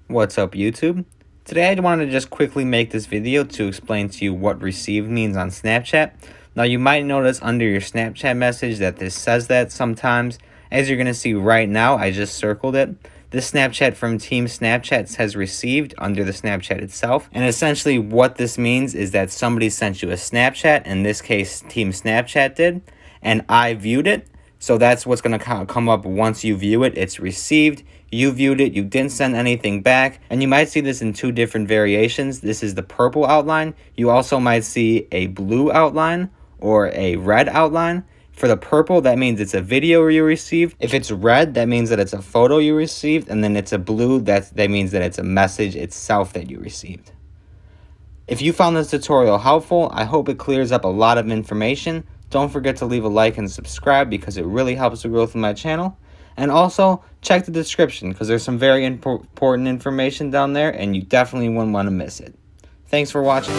What's up, YouTube? Today I wanted to just quickly make this video to explain to you what received means on Snapchat. Now you might notice under your Snapchat message that this says that sometimes. As you're going to see right now, I just circled it. This Snapchat from Team Snapchat says received under the Snapchat itself. And essentially what this means is that somebody sent you a Snapchat, in this case Team Snapchat did, and I viewed it. So that's what's going to come up once you view it. It's received, you viewed it, you didn't send anything back. And you might see this in two different variations. This is the purple outline. You also might see a blue outline or a red outline. For the purple, that means it's a video you received. If it's red, that means that it's a photo you received. And then it's a blue, that means that it's a message itself that you received. If you found this tutorial helpful, I hope it clears up a lot of information. Don't forget to leave a like and subscribe because it really helps the growth of my channel. And also, check the description because there's some very important information down there and you definitely wouldn't want to miss it. Thanks for watching.